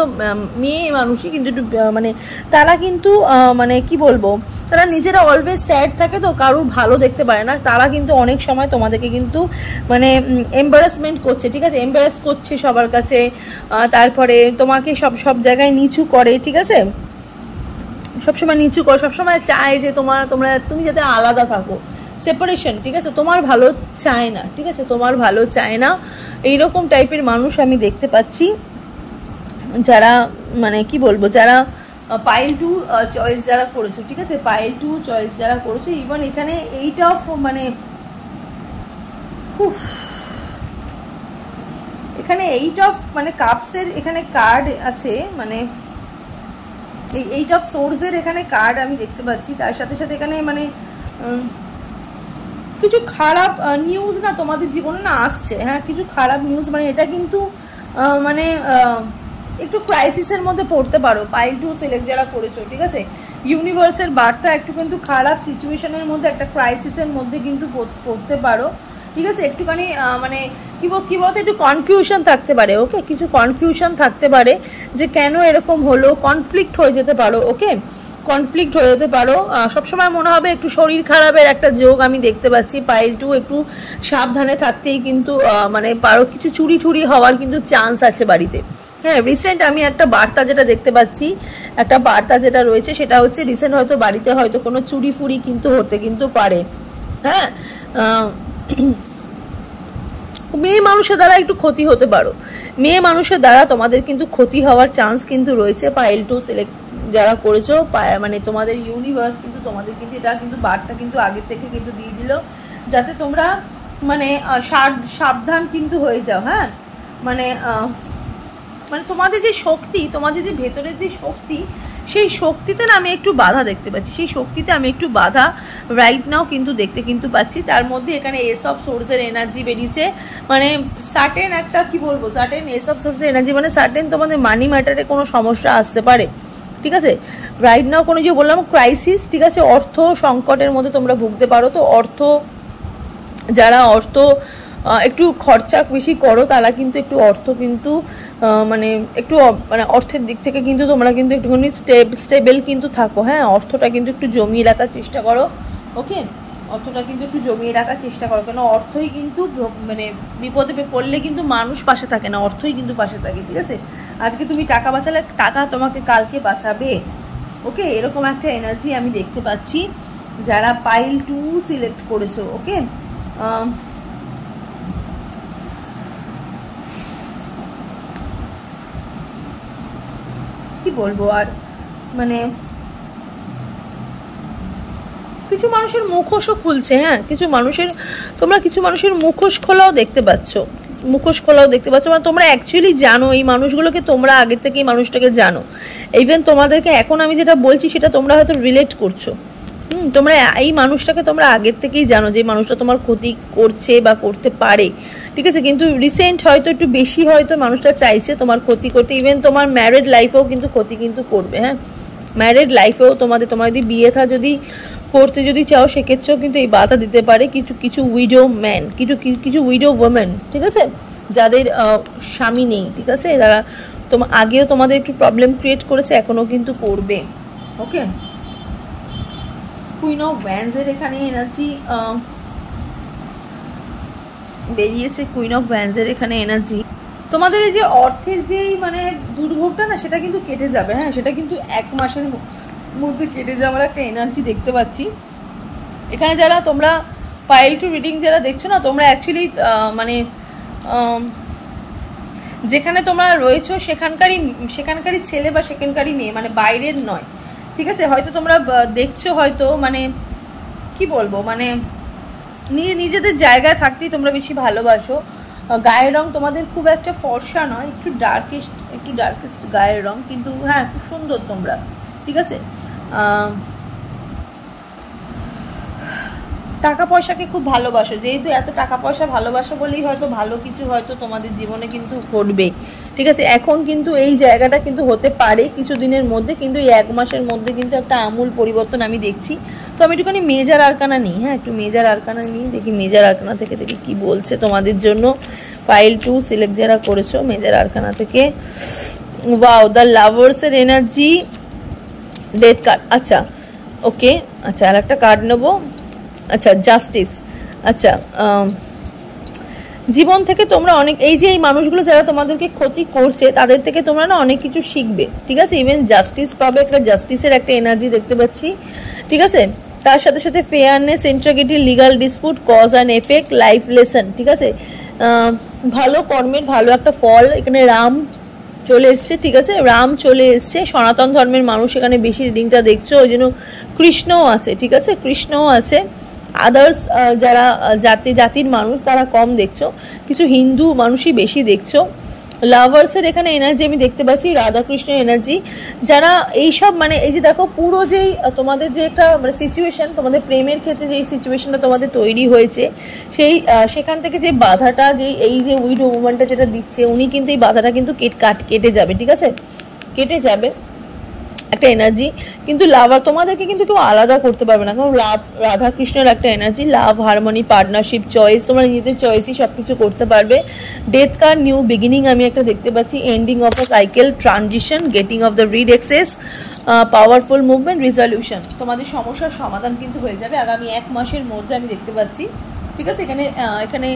মেয়ে মানুষই, কিন্তু একটু মানে তারা কিন্তু মানে কি বলবো, তারা নিজেরা অলওয়েজ স্যাড থাকে, তো কারোর ভালো দেখতে পারে না, তারা কিন্তু অনেক সময় তোমাদেরকে কিন্তু মানে এম্বারাসমেন্ট করছে, ঠিক আছে, এম্বারাস করছে সবার কাছে, তারপরে তোমাকে সব জায়গায় নিচু করে, ঠিক আছে, সবসময় নিচু করে, সবসময় চায় যে তুমি যাতে আলাদা থাকো, সেপারেশন, ঠিক আছে, তোমার ভালো চায় না, ঠিক আছে, তোমার ভালো চায় না, এইরকম টাইপের মানুষ আমি দেখতে পাচ্ছি। যারা মানে কি বলবো, যারা পাইল 2 চয়েস যারা করেছো, ঠিক আছে, পাইল 2 চয়েস যারা করেছো, ইভেন এখানে এইট অফ মানে এখানে এইট অফ মানে কাপসের এখানে কার্ড আছে, মানে এই এইট অফ সোর্সের এখানে কার্ড আমি দেখতে পাচ্ছি। তার সাথে সাথে এখানে মানে কিছু খারাপ নিউজ না তোমাদের জীবনে না আসছে, হ্যাঁ, কিছু খারাপ নিউজ, মানে এটা কিন্তু মানে একটু ক্রাইসিসের মধ্যে পড়তে পারো পাইল 2 সিলেক্ট যারা করেছো, ঠিক আছে, ইউনিভার্সের বার্তা একটু কিন্তু খারাপ সিচুয়েশনের মধ্যে, একটা ক্রাইসিসের মধ্যে কিন্তু পড়তে পারো, ঠিক আছে, একটুখানি মানে কি বলতো, একটু কনফিউশন থাকতে পারে, ওকে, কিছু কনফিউশন থাকতে পারে যে কেন এরকম হলো, কনফ্লিক্ট হয়ে যেতে পারো, ওকে, কনফ্লিক্ট হয়ে যেতে পারো। সবসময় মনে হবে একটু শরীর খারাপের একটা যোগ আমি দেখতে পাচ্ছি। পাইল 2 একটু সাবধানে থাকতেই কিন্তু মানে পারো, কিছু চুরি হওয়ার কিন্তু চান্স আছে বাড়িতে, হ্যাঁ। রিসেন্ট আমি একটা বার্তা যেটা দেখতে পাচ্ছি, একটা বার্তা যেটা রয়েছে সেটা হচ্ছে রিসেন্ট হয়তো বাড়িতে হয়তো কোনো চুরি ফুরি কিন্তু হতে কিন্তু পারে, হ্যাঁ। মেয়ে মানুষের দ্বারা একটু ক্ষতি হতে পারো, মেয়ে মানুষের দ্বারা তোমাদের কিন্তু ক্ষতি হওয়ার চান্স কিন্তু রয়েছে। পাইল 2 সিলেক্ট যারা করেছো, মানে তোমাদের ইউনিভার্স কিন্তু তোমাদের কিন্তু এটা কিন্তু বার্তা কিন্তু আগে থেকে কিন্তু দিয়ে দিল, যাতে তোমরা মানে সাবধান কিন্তু হয়ে যাও। হ্যাঁ, মানে মানে তোমাদের যে শক্তি, তোমাদের যে ভেতরের যে শক্তি, সেই শক্তিতে না আমি একটু বাধা দেখতে পাচ্ছি, সেই শক্তিতে আমি একটু বাধা রাইট নাও কিন্তু দেখতে কিন্তু পাচ্ছি। তার মধ্যে এখানে এস অফ সোর্সের এনার্জি বেরিয়েছে, মানে সার্টেন একটা কি বলবো, সার্টেন এস অফ সোর্সের এনার্জি, মানে সার্টেন তোমাদের মানি ম্যাটারে কোনো সমস্যা আসতে পারে, ঠিক আছে। রাইট নাও কোনো যে বললাম ক্রাইসিস, ঠিক আছে, অর্থ সংকটের মধ্যে তোমরা ভুগতে পারো। তো যারা অর্থ একটু খরচা বেশি করো তারা কিন্তু একটু অর্থ কিন্তু মানে একটু মানে অর্থের দিক থেকে কিন্তু তোমরা কিন্তু একটুখানি স্টেবল কিন্তু থাকো। হ্যাঁ, অর্থটা কিন্তু একটু জমিয়ে রাখার চেষ্টা করো। ওকে, অর্থটা কিন্তু একটু জমিয়ে রাখার চেষ্টা করো, কেন অর্থই কিন্তু মানে বিপদে পড়লে কিন্তু মানুষ পাশে থাকে না, অর্থই কিন্তু পাশে থাকে, ঠিক আছে। আজকে তুমি টাকা বাঁচালে টাকা তোমাকে কালকে বাঁচাবে। ওকে, এরকম একটা এনার্জি আমি দেখতে পাচ্ছি যারা পাইল 2 সিলেক্ট করেছো। ওকে, কি বলবো আর, মানে কিছু মানুষের মুখোশও খুলছে। হ্যাঁ, কিছু মানুষের মুখোশ খোলাও দেখতে পাচ্ছ, মানে তোমরা অ্যাকচুয়ালি জানো এই মানুষগুলোকে, তোমরা আগে থেকে এই মানুষটাকে জানো। ইভেন তোমাদেরকে এখন আমি যেটা বলছি সেটা তোমরা হয়তো রিলেট করছো। তোমরা এই মানুষটাকে তোমরা আগের থেকেই জানো যে মানুষটা তোমার ক্ষতি করছে বা করতে পারে, ঠিক আছে। কিন্তু রিসেন্ট হয়তো একটু বেশি হয়তো মানুষটা চাইছে তোমার ক্ষতি করতে। ইভেন তোমার ম্যারিড লাইফেও কিন্তু ক্ষতি কিন্তু করবে। হ্যাঁ, ম্যারিড লাইফেও তোমার যদি বিয়ে থা যদি করতে যদি চাও সেক্ষেত্রেও কিন্তু এই বাধা দিতে পারে কিছু উইডো ম্যান, কিছু উইডো ওমেন, ঠিক আছে, যাদের স্বামী নেই, ঠিক আছে, যারা আগেও তোমাদের একটু প্রবলেম ক্রিয়েট করেছে, এখনও কিন্তু করবে। ওকে, কুইন অফ ওয়ান্ডসের এখানে এনার্জি বেরিয়েছে, কুইন অফ ওয়ান্ডসের এখানে এনার্জি তোমাদের এই যে অর্থের যেই মানে দুর্ভোগটা না সেটা কিন্তু কেটে যাবে। হ্যাঁ, সেটা কিন্তু 1 মাসের মধ্যে কেটে যাওয়ার একটা এনার্জি দেখতে পাচ্ছি এখানে। যারা তোমরা পাইল 2 রিডিং যারা দেখছো না, তোমরা অ্যাকচুয়ালি মানে যেখানে তোমরা রয়েছো সেখানকারই ছেলে বা সেখানকারই মেয়ে, মানে বাইরের নয়, ঠিক আছে। হয়তো তোমরা দেখছো, হয়তো মানে কি বলবো, মানে নিজেদের জায়গায় থাকতেই তোমরা বেশি ভালোবাসো। গায়ের রং তোমাদের খুব একটা ফর্সা নয়, একটু ডার্কেস্ট গায়ের রং, কিন্তু হ্যাঁ খুব সুন্দর তোমরা, ঠিক আছে। টাকা পয়সাকে খুব ভালোবাসো, যেহেতু এত টাকা পয়সা ভালোবাসো বলেই হয়তো ভালো কিছু হয়তো তোমাদের জীবনে কিন্তু ঘটবে, ঠিক আছে। এখন কিন্তু এই জায়গাটা কিন্তু হতে পারে কিছু দিনের মধ্যে, কিন্তু এই 1 মাসের মধ্যে কিন্তু একটা আমূল পরিবর্তন আমি দেখছি। তো আমি একটুখানি মেজার আরকানা নিই। হ্যাঁ, একটু মেজার আরকানা নিই, দেখি মেজার আরকানা থেকে দেখি কি বলছে তোমাদের জন্য। পাইল 2 সিলেক্ট যারা করেছো মেজার আরকানা থেকে, ওয়াও, দ্য লাভার্সের এনার্জি, ডেথ কার্ড। আচ্ছা, ওকে, আচ্ছা আর একটা কার্ড নেবো। আচ্ছা, জাস্টিস। আচ্ছা, জীবন থেকে তোমরা অনেক, এই যে এই মানুষগুলো যারা তোমাদেরকে ক্ষতি করছে তাদের থেকে তোমরা না অনেক কিছু শিখবে, ঠিক আছে। ইভেন জাস্টিস পাবে, একটা জাস্টিসের একটা এনার্জি দেখতে পাচ্ছি, ঠিক আছে। তার সাথে সাথে fairness, integrity, legal dispute, cause and effect, life lesson, ঠিক আছে। ভালো কর্মের ভালো একটা ফল, এখানে রাম চলে এসছে, ঠিক আছে, রাম চলে এসছে। সনাতন ধর্মের মানুষ এখানে বেশি রিডিংটা দেখছো, ওই জন্য কৃষ্ণও আছে, ঠিক আছে, কৃষ্ণও আছে। আদার্স যারা জাতির মানুষ তারা কম দেখছো, কিছু হিন্দু মানুষই বেশি দেখছো। লাভার্সের এখানে এনার্জি আমি দেখতে পাচ্ছি, রাধাকৃষ্ণের এনার্জি। যারা এইসব মানে এই যে দেখো পুরো যেই তোমাদের যে একটা মানে সিচুয়েশন, তোমাদের প্রেমের ক্ষেত্রে যেই সিচুয়েশনটা তোমাদের তৈরি হয়েছে সেখান থেকে যে বাধাটা, যে এই যে উইডো উমেনটা যেটা দিচ্ছে, উনি কিন্তু এই বাধাটা কিন্তু কেটে যাবে, ঠিক আছে, কেটে যাবে একটা এনার্জি। কিন্তু লাভার তোমাদেরকে কিন্তু কেউ আলাদা করতে পারবে না, কারণ রাধাকৃষ্ণের একটা এনার্জি, লাভ, হারমোনি, পার্টনারশিপ, চয়েস, তোমরা নিজেদের চয়েসই সব কিছু করতে পারবে। ডেথ কার্ড, নিউ বিগিনিং আমি একটা দেখতে পাচ্ছি, ending of a cycle, transition, getting of the rid excess, powerful movement, resolution. তোমাদের সমস্যার সমাধান কিন্তু হয়ে যাবে আগামী 1 মাসের মধ্যে আমি দেখতে পাচ্ছি, ঠিক আছে। এখানে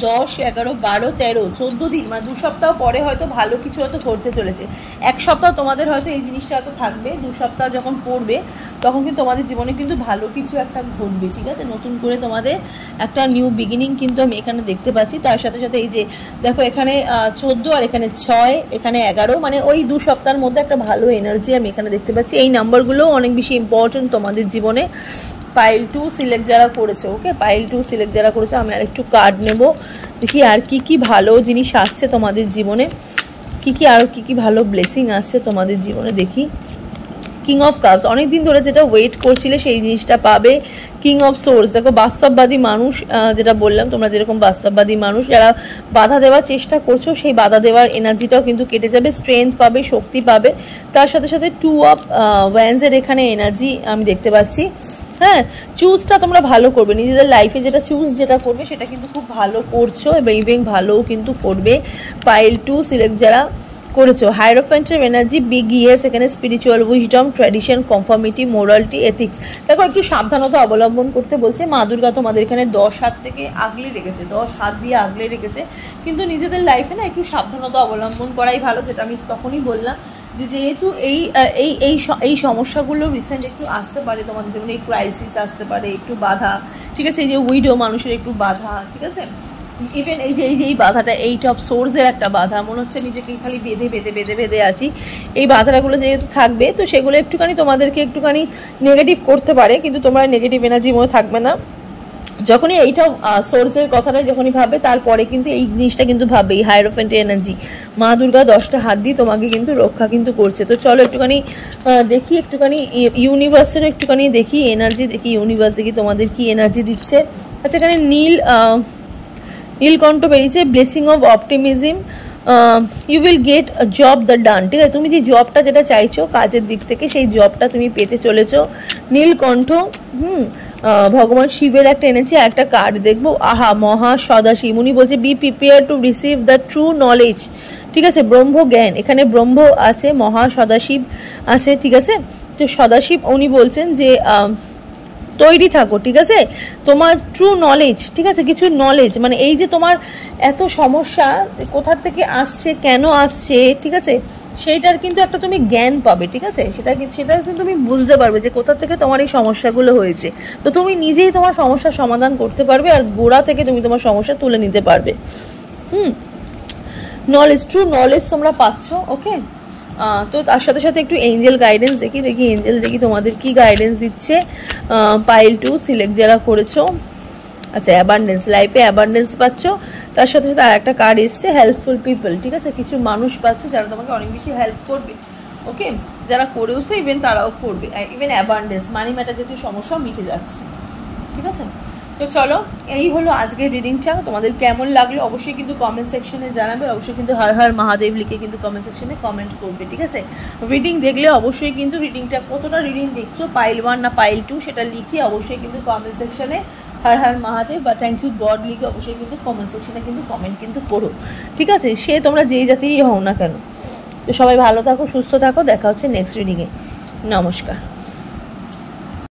10, 11, 12, 13, 14 দিন, মানে 2 সপ্তাহ পরে হয়তো ভালো কিছু হয়তো ঘটতে চলেছে। 1 সপ্তাহ তোমাদের হয়তো এই জিনিসটা হয়তো থাকবে, 2 সপ্তাহ যখন পড়বে তখন কিন্তু তোমাদের জীবনে কিন্তু ভালো কিছু একটা ঘটবে, ঠিক আছে? নতুন করে তোমাদের একটা নিউ বিগিনিং কিন্তু আমি এখানে দেখতে পাচ্ছি। তার সাথে সাথে এই যে দেখো এখানে 14 আর এখানে 6, এখানে 11, মানে ওই 2 সপ্তাহের মধ্যে একটা ভালো এনার্জি আমি এখানে দেখতে পাচ্ছি। এই নাম্বারগুলোও অনেক বেশি ইম্পর্টেন্ট তোমাদের জীবনে। পাইল 2 সিলেক্ট যারা করেছো, ওকে, পাইল 2 সিলেক্ট যারা করেছো, আমি আর একটু কার্ড নেব, দেখি আর কি ভালো জিনিস আসছে তোমাদের জীবনে, কি ভালো ব্লেসিং আসছে তোমাদের জীবনে। দেখি কিং অফ কাপস, অনেক দিন ধরে যেটা ওয়েট করছিলে সেই জিনিসটা পাবে। কিং অফ সোর্স, দেখো বাস্তববাদী মানুষ, যেটা বললাম তোমরা যেরকম বাস্তববাদী মানুষ, যারা বাধা দেওয়ার চেষ্টা করছো সেই বাধা দেওয়ার এনার্জিটাও কিন্তু কেটে যাবে, স্ট্রেংথ পাবে, শক্তি পাবে। তার সাথে সাথে 2 অফ ওয়ান্ডসের এখানে এনার্জি আমি দেখতে পাচ্ছি। হ্যাঁ, চুজটা তোমরা ভালো করবে, নিজেদের লাইফে যেটা করবে সেটা কিন্তু খুব ভালো করছো এবং ভালোও কিন্তু করবে। পাইল 2 সিলেক্ট যারা করেছো, হায়ারোফ্যান্টের এনার্জি, বিগ ইয়েস, এখানে spiritual wisdom, tradition, conformity, morality, ethics. দেখো একটু সাবধানতা অবলম্বন করতে বলছে। মা দুর্গা তোমাদের এখানে 10 হাত থেকে আগলে রেখেছে, 10 হাত দিয়ে আগলে রেখেছে, কিন্তু নিজেদের লাইফে না একটু সাবধানতা অবলম্বন করাই ভালো, যেটা আমি তখনই বললাম যে যেহেতু এই সমস্যাগুলো রিসেন্ট একটু আসতে পারে তোমাদের জীবনে, এই ক্রাইসিস আসতে পারে, একটু বাধা, ঠিক আছে? এই যে উইডো মানুষের একটু বাধা, ঠিক আছে? ইভেন এই বাধাটা, 8 অফ সোর্সের একটা বাধা, মনে হচ্ছে নিজেকে খালি বেঁধে আছি, এই বাধাগুলো যেহেতু থাকবে তো সেগুলো একটুখানি তোমাদেরকে একটুখানি নেগেটিভ করতে পারে, কিন্তু তোমরা নেগেটিভ এনার্জি মনে থাকবে না। যখনই এইটা সোর্সের কথাটা যখনই ভাববে তারপরে কিন্তু এই জিনিসটা কিন্তু ভাববে, এই হায়ারোফ্যান্টের এনার্জি, মা দুর্গা 10টা হাত দিয়ে তোমাকে কিন্তু রক্ষা কিন্তু করছে। তো চলো একটুখানি দেখি, একটুখানি ইউনিভার্সের একটুখানি দেখি এনার্জি, দেখি ইউনিভার্স, দেখি তোমাদের কি এনার্জি দিচ্ছে। আচ্ছা, এখানে নীলকণ্ঠ বেরিয়েছে, blessing of optimism, you will get job the done, ঠিক আছে? তুমি যে জবটা যেটা চাইছো কাজের দিক থেকে সেই জবটা তুমি পেতে চলেছো। নীলকণ্ঠ, ভগবান শিবের একটা এনেছি, একটা কার্ড দেখবো, আহা মহা সদাশিব, উনি বলছে B prepare to receive the true knowledge, ঠিক আছে? ব্রহ্ম জ্ঞান, এখানে ব্রহ্ম আছে, মহা সদাশিব আছে, ঠিক আছে? তো সদাশিব উনি বলছেন যে তৈরি থাকো, ঠিক আছে? তোমার ট্রু নলেজ, ঠিক আছে? কিছু নলেজ, মানে এই যে তোমার এত সমস্যা কোথা থেকে আসছে, কেন আসছে, ঠিক আছে? সেইটার কিন্তু একটা তুমি জ্ঞান পাবে, ঠিক আছে? সেটা কিন্তু তুমি বুঝতে পারবে যে কোথা থেকে তোমার এই সমস্যাগুলো হয়েছে। তো তুমি নিজেই তোমার সমস্যার সমাধান করতে পারবে আর গোড়া থেকে তুমি তোমার সমস্যা তুলে নিতে পারবে। নলেজ, ট্রু নলেজ তোমরা পাচ্ছ, ওকে? তো তার সাথে সাথে একটু এঞ্জেল গাইডেন্স দেখি এঞ্জেল দেখি তোমাদের কি গাইডেন্স দিচ্ছে। পাইল 2 সিলেক্ট যারা করেছো, আচ্ছা, অ্যাবান্ডেন্স, লাইফে অ্যাবান্ডেন্স পাচ্ছ। তার সাথে সাথে আর একটা কার্ড এসছে, হেল্পফুল পিপল, ঠিক আছে? কিছু মানুষ পাচ্ছ যারা তোমাকে অনেক বেশি হেল্প করবে, ওকে? যারা করেওছে ইভেন তারাও করবে, ইভেন অ্যাবান্ডেন্স, মানি ম্যাটার যেহেতু সমস্যা মিটে যাচ্ছে, ঠিক আছে? তো চলো, এই হলো আজকের রিডিংটা। তোমাদের কেমন লাগলো অবশ্যই কিন্তু কমেন্ট সেকশনে জানাবে, অবশ্যই কিন্তু হর হর মহাদেব লিখে কিন্তু কমেন্ট সেকশনে কমেন্ট করবে, ঠিক আছে? রিডিং দেখলে অবশ্যই কিন্তু রিডিংটা কতটা রিডিং দেখছো, পাইল 1 না পাইল 2 সেটা লিখে অবশ্যই কিন্তু কমেন্ট সেকশনে হর হর মহাদেব বা থ্যাংক ইউ গড লিখে অবশ্যই কিন্তু কমেন্ট সেকশনে কিন্তু কমেন্ট কিন্তু করো, ঠিক আছে? সে তোমরা যেই জাতিরই হও না কেন। তো সবাই ভালো থাকো, সুস্থ থাকো, দেখা হচ্ছে নেক্সট রিডিংয়ে। নমস্কার।